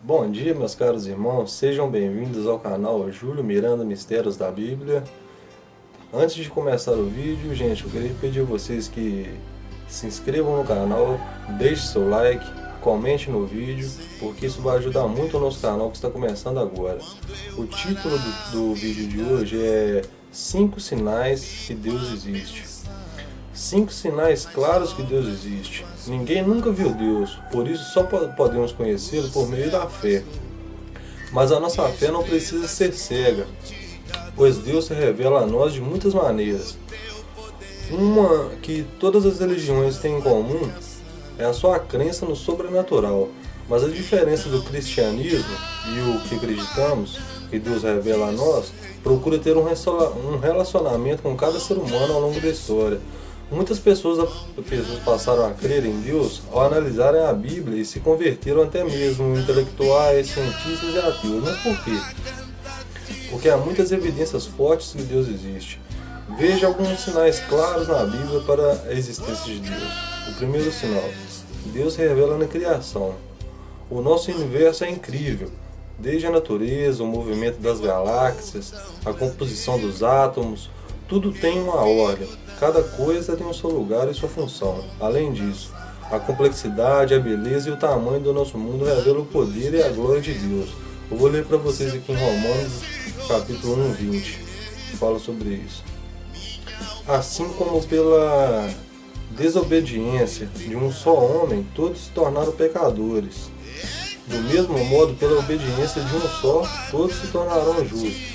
Bom dia, meus caros irmãos, sejam bem-vindos ao canal Júlio Miranda Mistérios da Bíblia. Antes de começar o vídeo, gente, eu queria pedir a vocês que se inscrevam no canal, deixem seu like, comente no vídeo, porque isso vai ajudar muito o nosso canal que está começando agora. O título do vídeo de hoje é 5 sinais que Deus existe. 5 sinais claros que Deus existe. Ninguém nunca viu Deus, por isso só podemos conhecê-lo por meio da fé. Mas a nossa fé não precisa ser cega, pois Deus se revela a nós de muitas maneiras. Uma que todas as religiões têm em comum é a sua crença no sobrenatural. Mas a diferença do cristianismo e o que acreditamos, que Deus revela a nós, procura ter um relacionamento com cada ser humano ao longo da história. Muitas pessoas passaram a crer em Deus ao analisarem a Bíblia e se converteram até mesmo em intelectuais, cientistas e ateus. Mas por quê? Porque há muitas evidências fortes que Deus existe. Veja alguns sinais claros na Bíblia para a existência de Deus. O primeiro sinal: Deus revela na criação. O nosso universo é incrível. Desde a natureza, o movimento das galáxias, a composição dos átomos, tudo tem uma ordem. Cada coisa tem o seu lugar e sua função. Além disso, a complexidade, a beleza e o tamanho do nosso mundo revelam o poder e a glória de Deus. Eu vou ler para vocês aqui em Romanos, capítulo 1, 20, que fala sobre isso. Assim como pela desobediência de um só homem, todos se tornaram pecadores. Do mesmo modo, pela obediência de um só, todos se tornarão justos.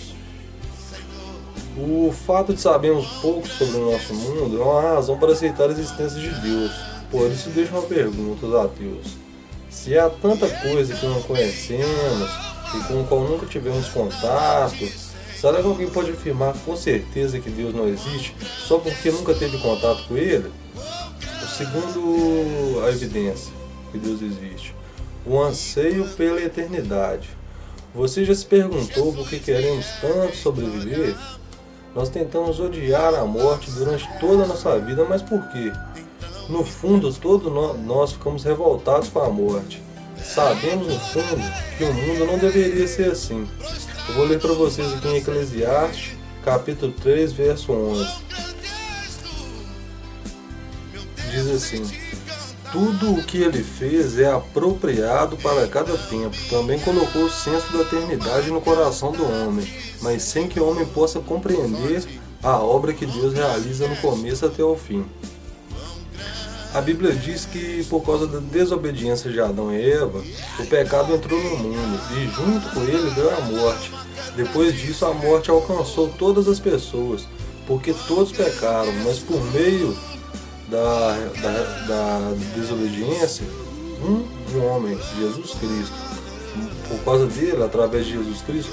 O fato de sabermos pouco sobre o nosso mundo é uma razão para aceitar a existência de Deus. Por isso deixo uma pergunta aos ateus. Se há tanta coisa que não conhecemos e com a qual nunca tivemos contato, será que alguém pode afirmar com certeza que Deus não existe só porque nunca teve contato com Ele? Segundo a evidência que Deus existe, o anseio pela eternidade. Você já se perguntou por que queremos tanto sobreviver? Nós tentamos odiar a morte durante toda a nossa vida, mas por quê? No fundo, todos nós ficamos revoltados com a morte. Sabemos, no fundo, que o mundo não deveria ser assim. Eu vou ler para vocês aqui em Eclesiastes, capítulo 3, verso 11. Diz assim: tudo o que ele fez é apropriado para cada tempo. Também colocou o senso da eternidade no coração do homem, mas sem que o homem possa compreender a obra que Deus realiza no começo até o fim. A Bíblia diz que por causa da desobediência de Adão e Eva, o pecado entrou no mundo e junto com ele veio a morte. Depois disso, a morte alcançou todas as pessoas, porque todos pecaram, mas por meio da desobediência, um homem, Jesus Cristo. Por causa dele, através de Jesus Cristo,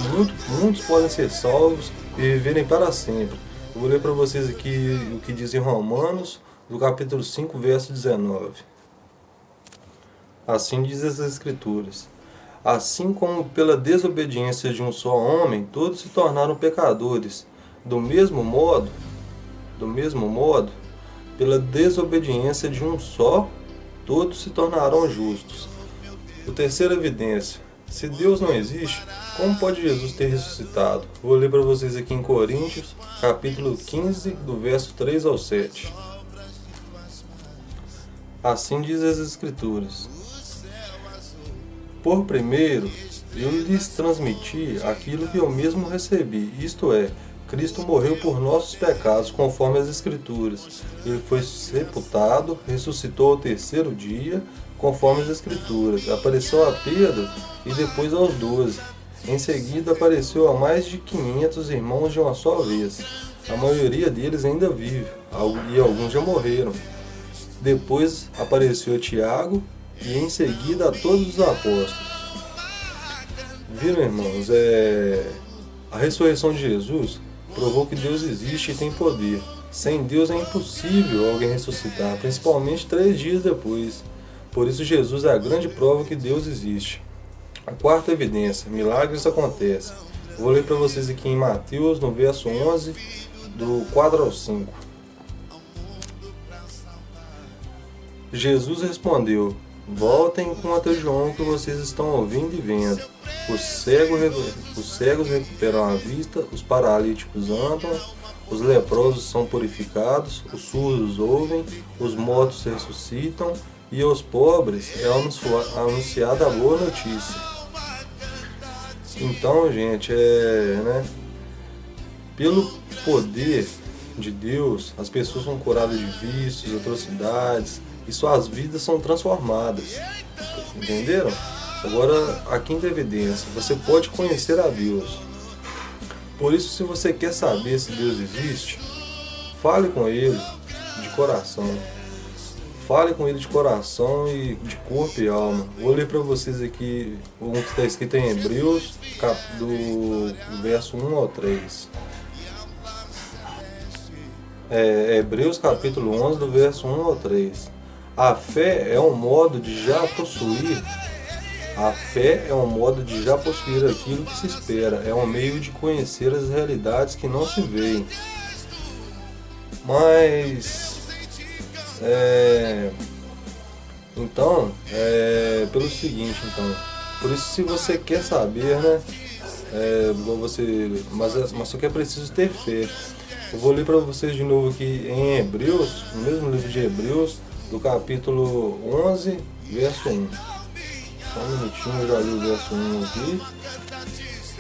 muitos podem ser salvos e viverem para sempre. Eu vou ler para vocês aqui o que diz em Romanos, do capítulo 5, verso 19. Assim diz as Escrituras: assim como pela desobediência de um só homem, todos se tornaram pecadores, do mesmo modo, pela desobediência de um só, todos se tornarão justos. A terceira evidência: se Deus não existe, como pode Jesus ter ressuscitado? Vou ler para vocês aqui em Coríntios, capítulo 15, do verso 3 ao 7. Assim diz as Escrituras: por primeiro, eu lhes transmiti aquilo que eu mesmo recebi, isto é, Cristo morreu por nossos pecados, conforme as Escrituras. Ele foi sepultado, ressuscitou ao terceiro dia, conforme as Escrituras. Apareceu a Pedro e depois aos 12. Em seguida apareceu a mais de 500 irmãos de uma só vez. A maioria deles ainda vive, e alguns já morreram. Depois apareceu a Tiago e em seguida a todos os apóstolos. Viram, irmãos? A ressurreição de Jesus provou que Deus existe e tem poder. Sem Deus é impossível alguém ressuscitar, principalmente 3 dias depois. Por isso Jesus é a grande prova que Deus existe. A quarta evidência: milagres acontecem. Vou ler para vocês aqui em Mateus, no verso 11, do 4 ao 5. Jesus respondeu: Voltem enquanto João que vocês estão ouvindo e vendo. Os cegos recuperam a vista, os paralíticos andam, os leprosos são purificados, os surdos ouvem, os mortos ressuscitam e aos pobres é anunciada a boa notícia. Então, gente, pelo poder de Deus, as pessoas são curadas de vícios, atrocidades e suas vidas são transformadas. Entenderam? Agora, a quinta evidência, você pode conhecer a Deus. Por isso, se você quer saber se Deus existe, fale com Ele de coração. Fale com Ele de coração e de corpo e alma. Vou ler para vocês aqui um que está escrito em Hebreus, do verso 1 ao 3. Hebreus capítulo 11, do verso 1 ao 3. A fé é um modo de já possuir aquilo que se espera, é um meio de conhecer as realidades que não se veem. Mas, pelo seguinte, por isso se você quer saber, né, mas só que é preciso ter fé. Eu vou ler para vocês de novo aqui em Hebreus, no mesmo livro de Hebreus, do capítulo 11, verso 1. Só um minutinho, eu já li o verso 1 aqui.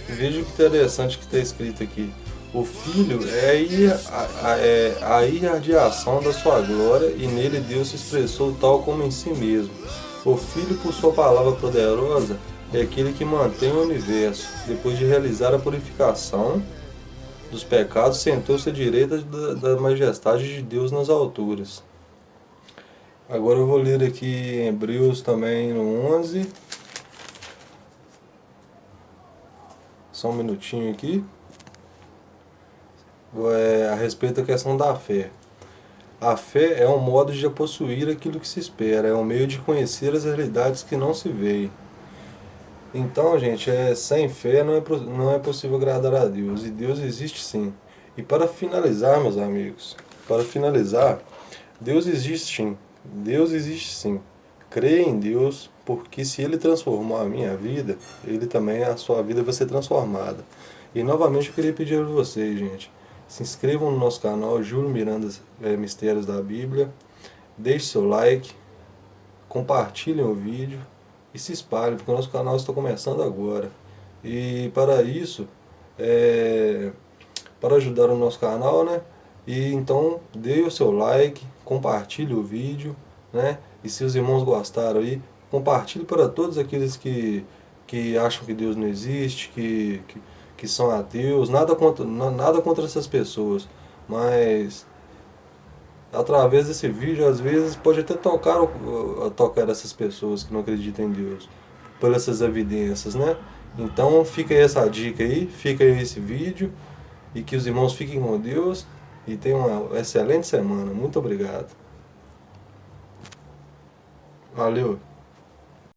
Veja que interessante que está escrito aqui. O Filho é a irradiação da sua glória e nele Deus se expressou tal como em si mesmo. O Filho, por sua palavra poderosa, é aquele que mantém o universo. Depois de realizar a purificação dos pecados, sentou-se à direita da majestade de Deus nas alturas. Agora eu vou ler aqui em Hebreus também no 11. Só um minutinho aqui. A respeito da questão da fé. A fé é um modo de possuir aquilo que se espera, é um meio de conhecer as realidades que não se veem. Então, gente, sem fé não é possível agradar a Deus, e Deus existe sim. E para finalizar, meus amigos, Deus existe sim. Deus existe sim. Creia em Deus, porque se Ele transformou a minha vida, a sua vida vai ser transformada. E novamente eu queria pedir a vocês, gente, se inscrevam no nosso canal Júlio Miranda Mistérios da Bíblia, deixe seu like, compartilhem o vídeo e se espalhem, porque o nosso canal está começando agora. E para isso, para ajudar o nosso canal, né? E então dê o seu like, compartilhe o vídeo, né? E se os irmãos gostaram aí, compartilhe para todos aqueles que acham que Deus não existe, que são ateus, nada contra essas pessoas, mas através desse vídeo, às vezes, pode até tocar essas pessoas que não acreditam em Deus, por essas evidências, né? Então fica aí essa dica aí, fica aí esse vídeo, e que os irmãos fiquem com Deus, e tenham uma excelente semana. Muito obrigado. Valeu!